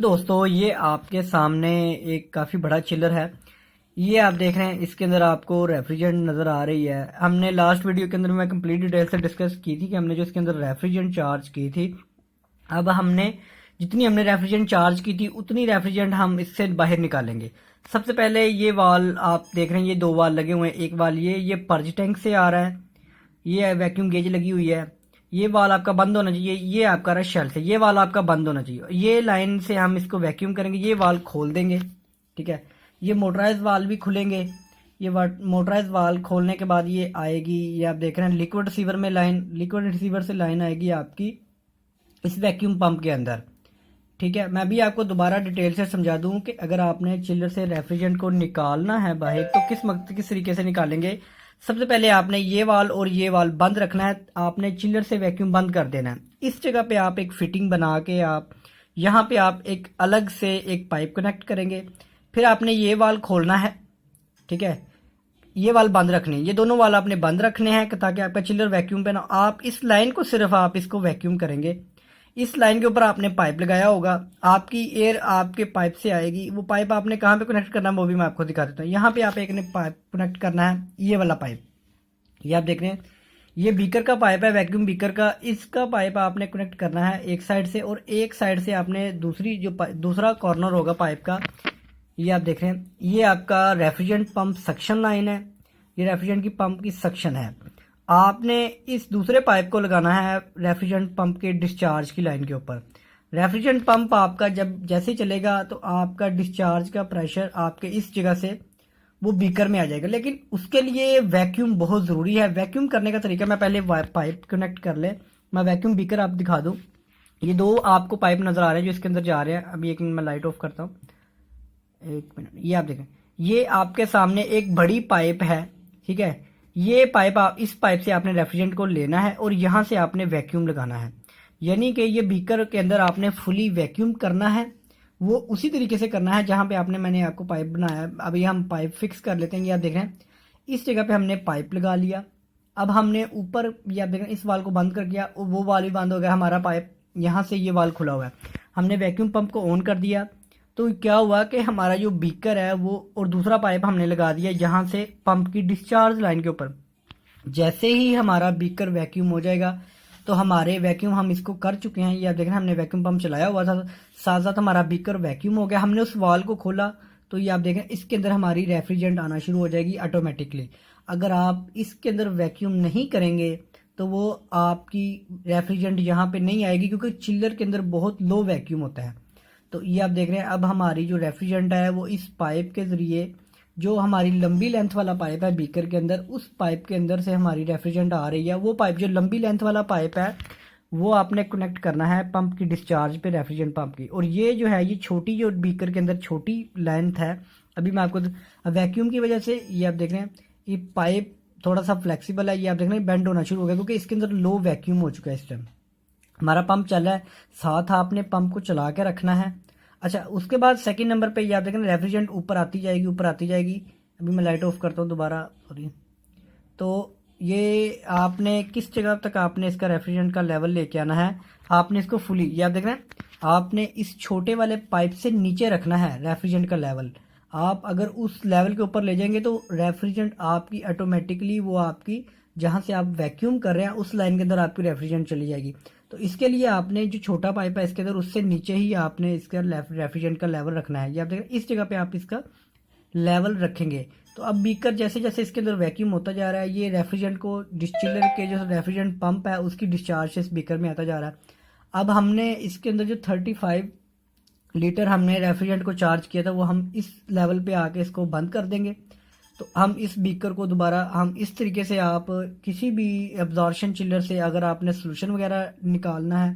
दोस्तों ये आपके सामने एक काफ़ी बड़ा चिलर है। ये आप देख रहे हैं, इसके अंदर आपको रेफ्रिजरेंट नज़र आ रही है। हमने लास्ट वीडियो के अंदर मैं कंप्लीट डिटेल से डिस्कस की थी कि हमने जो इसके अंदर रेफ्रिजरेंट चार्ज की थी। अब हमने जितनी हमने रेफ्रिजरेंट चार्ज की थी उतनी रेफ्रिजरेंट हम इससे बाहर निकालेंगे। सबसे पहले ये वाल आप देख रहे हैं, ये दो वाल लगे हुए हैं। एक वाल ये पर्ज टैंक से आ रहा है, ये वैक्यूम गेज लगी हुई है। ये वाल आपका बंद होना चाहिए, ये आपका रहा शेल से, ये वाल आपका बंद होना चाहिए। ये लाइन से हम इसको वैक्यूम करेंगे, ये वाल खोल देंगे। ठीक है, ये मोटराइज वाल भी खुलेंगे। ये मोटराइज वाल खोलने के बाद ये आएगी, ये आप देख रहे हैं लिक्विड रिसीवर में लाइन, लिक्विड रिसीवर से लाइन आएगी आपकी इस वैक्यूम पंप के अंदर। ठीक है, मैं भी आपको दोबारा डिटेल से समझा दूं कि अगर आपने चिलर से रेफ्रिजरेंट को निकालना है बाहर तो किस तरीके से निकालेंगे। सबसे पहले आपने ये वाल और ये वाल बंद रखना है, आपने चिलर से वैक्यूम बंद कर देना है। इस जगह पे आप एक फिटिंग बना के आप यहाँ पे आप एक अलग से एक पाइप कनेक्ट करेंगे। फिर आपने ये वाल खोलना है। ठीक है, ये वाल बंद रखने हैं, ये दोनों वाल आपने बंद रखने हैं ताकि आपका चिलर वैक्यूम पे ना। आप इस लाइन को सिर्फ आप इसको वैक्यूम करेंगे। इस लाइन के ऊपर आपने पाइप लगाया होगा, आपकी एयर आपके पाइप से आएगी। वो पाइप आपने कहाँ पे कनेक्ट करना है वो भी मैं आपको दिखा देता हूँ। यहाँ पे आप एक ने पाइप कनेक्ट करना है, ये वाला पाइप। ये आप देख रहे हैं, ये बीकर का पाइप है, वैक्यूम बीकर का। इसका पाइप आपने कनेक्ट करना है एक साइड से, और एक साइड से आपने दूसरा कॉर्नर होगा पाइप का। ये आप देख रहे हैं, ये आपका रेफ्रिजरेंट पंप सक्शन लाइन है। ये रेफ्रिजरेंट की पंप की सक्शन है। आपने इस दूसरे पाइप को लगाना है रेफ्रिजरेंट पंप के डिस्चार्ज की लाइन के ऊपर। रेफ्रिजरेंट पंप आपका जब जैसे चलेगा तो आपका डिस्चार्ज का प्रेशर आपके इस जगह से वो बीकर में आ जाएगा, लेकिन उसके लिए वैक्यूम बहुत ज़रूरी है। वैक्यूम करने का तरीका, मैं पहले पाइप कनेक्ट कर ले, मैं वैक्यूम बीकर आप दिखा दूँ। ये दो आपको पाइप नज़र आ रहे हैं जो इसके अंदर जा रहे हैं। अभी एक मिनट मैं लाइट ऑफ करता हूँ, एक मिनट। ये आप देखें, ये आपके सामने एक बड़ी पाइप है। ठीक है, ये पाइप इस पाइप से आपने रेफ्रिजरेंट को लेना है और यहाँ से आपने वैक्यूम लगाना है। यानी कि ये बीकर के अंदर आपने फुली वैक्यूम करना है। वो उसी तरीके से करना है जहाँ पे मैंने आपको पाइप बनाया है। अभी हम पाइप फिक्स कर लेते हैं। ये आप देख रहे हैं, इस जगह पे हमने पाइप लगा लिया। अब हमने ऊपर, ये आप देख रहे हैं, इस वाल को बंद कर दिया और वो वाल भी बंद हो गया। हमारा पाइप यहाँ से ये वाल खुला हुआ है। हमने वैक्यूम पंप को ऑन कर दिया तो क्या हुआ कि हमारा जो बीकर है वो, और दूसरा पाइप हमने लगा दिया यहाँ से पंप की डिस्चार्ज लाइन के ऊपर। जैसे ही हमारा बीकर वैक्यूम हो जाएगा तो हमारे वैक्यूम हम इसको कर चुके हैं। ये आप देख रहे हैं, हमने वैक्यूम पंप चलाया हुआ था, साथ साथ हमारा बीकर वैक्यूम हो गया। हमने उस वाल को खोला तो ये आप देखें, इसके अंदर हमारी रेफ्रिजरेंट आना शुरू हो जाएगी ऑटोमेटिकली। अगर आप इसके अंदर वैक्यूम नहीं करेंगे तो वो आपकी रेफ्रिजरेंट यहाँ पे नहीं आएगी, क्योंकि चिल्लर के अंदर बहुत लो वैक्यूम होता है। तो ये आप देख रहे हैं, अब हमारी जो रेफ्रिजरेंट है वो इस पाइप के ज़रिए, जो हमारी लंबी लेंथ वाला पाइप है बीकर के अंदर, उस पाइप के अंदर से हमारी रेफ्रिजरेंट आ रही है। वो पाइप जो लंबी लेंथ वाला पाइप है वो आपने कनेक्ट करना है पंप की डिस्चार्ज पे, रेफ्रिजरेंट पंप की। और ये जो है, ये छोटी जो बीकर के अंदर छोटी लेंथ है, अभी मैं आपको वैक्यूम की वजह से, ये आप देख रहे हैं, ये पाइप थोड़ा सा फ्लेक्सिबल है। ये आप देख रहे हैं बेंड होना शुरू हो गया क्योंकि इसके अंदर लो वैक्यूम हो चुका है। इस टाइम हमारा पंप चल रहा है, साथ आपने पंप को चला के रखना है। अच्छा, उसके बाद सेकंड नंबर पे ये आप देखें, रेफ्रिजरेंट ऊपर आती जाएगी, ऊपर आती जाएगी। अभी मैं लाइट ऑफ करता हूँ दोबारा। सॉरी, तो ये आपने किस जगह तक आपने इसका रेफ्रिजरेंट का लेवल लेके आना है। आपने इसको फुली, ये आप देख रहे हैं, आपने इस छोटे वाले पाइप से नीचे रखना है रेफ्रिजरेंट का लेवल। आप अगर उस लेवल के ऊपर ले जाएंगे तो रेफ्रिजरेंट आपकी ऑटोमेटिकली, वो आपकी जहाँ से आप वैक्यूम कर रहे हैं उस लाइन के अंदर आपकी रेफ्रिजरेंट चली जाएगी। तो इसके लिए आपने जो छोटा पाइप है इसके अंदर, उससे नीचे ही आपने इसका रेफ्रिजरेंट का लेवल रखना है। ये आप देखें, इस जगह पे आप इसका लेवल रखेंगे तो अब बीकर जैसे जैसे इसके अंदर वैक्यूम होता जा रहा है, ये रेफ्रिजरेंट को डिस्टिलर के जो रेफ्रिजरेंट पंप है उसकी डिस्चार्ज से इस बीकर में आता जा रहा है। अब हमने इसके अंदर जो 35 लीटर हमने रेफ्रिजरेंट को चार्ज किया था वो हम इस लेवल पे आके इसको बंद कर देंगे। तो हम इस बीकर को दोबारा, हम इस तरीके से, आप किसी भी एब्जॉर्प्शन चिलर से अगर आपने सोल्यूशन वगैरह निकालना है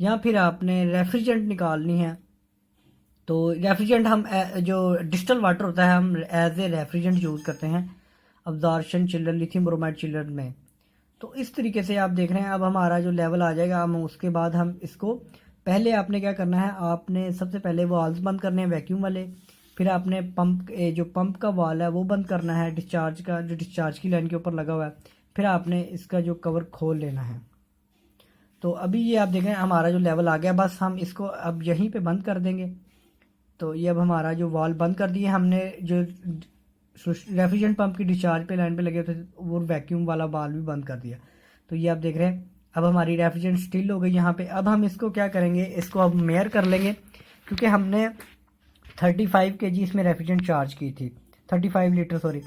या फिर आपने रेफ्रिजरेंट निकालनी है, तो रेफ्रिजरेंट हम जो डिस्टल वाटर होता है हम एज ए रेफ्रिजरेंट यूज़ करते हैं absorption chiller, lithium bromide chiller में। तो इस तरीके से आप देख रहे हैं, अब हमारा जो लेवल आ जाएगा, हम उसके बाद हम इसको, पहले आपने क्या करना है, आपने सबसे पहले वाल्व बंद करने हैं वैक्यूम वाले। फिर आपने जो पंप का वाल है वो बंद करना है, डिस्चार्ज का, जो डिस्चार्ज की लाइन के ऊपर लगा हुआ है। फिर आपने इसका जो कवर खोल लेना है। तो अभी ये आप देख रहे हैं हमारा जो लेवल आ गया, बस हम इसको अब यहीं पे बंद कर देंगे। तो ये अब हमारा जो वाल्व बंद कर दिए हमने, जो रेफ्रिजरेंट पंप की डिस्चार्ज पे लाइन पे लगे थे वो वैक्यूम वाला वाल्व भी बंद कर दिया। तो ये आप देख रहे हैं अब हमारी रेफ्रिजरेंट स्टिल हो गई यहाँ पे। अब हम इसको क्या करेंगे, इसको अब मेयर कर लेंगे, क्योंकि हमने 35 kg इसमें रेफ्रिजरेंट चार्ज की थी, 35 लीटर सॉरी।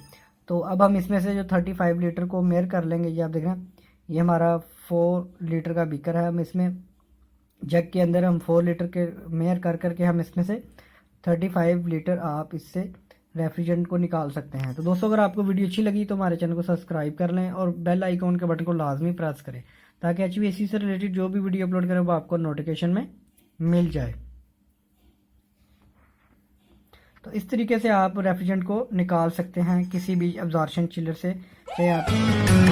तो अब हम इसमें से जो 35 लीटर को मेयर कर लेंगे। ये आप देख रहे हैं ये हमारा 4 लीटर का बीकर है। हम इसमें जग के अंदर हम 4 लीटर के मेयर कर करके हम इसमें से 35 लीटर आप इससे रेफ्रिजरेंट को निकाल सकते हैं। तो दोस्तों, अगर आपको वीडियो अच्छी लगी तो हमारे चैनल को सब्सक्राइब कर लें और बेल आइकॉन के बटन को लाजमी प्रेस करें, ताकि HVAC से रिलेटेड जो भी वीडियो अपलोड करें वो आपको नोटिफिकेशन में मिल जाए। तो इस तरीके से आप रेफ्रिजरेंट को निकाल सकते हैं किसी भी एब्जॉर्प्शन चिलर से। चाहे आप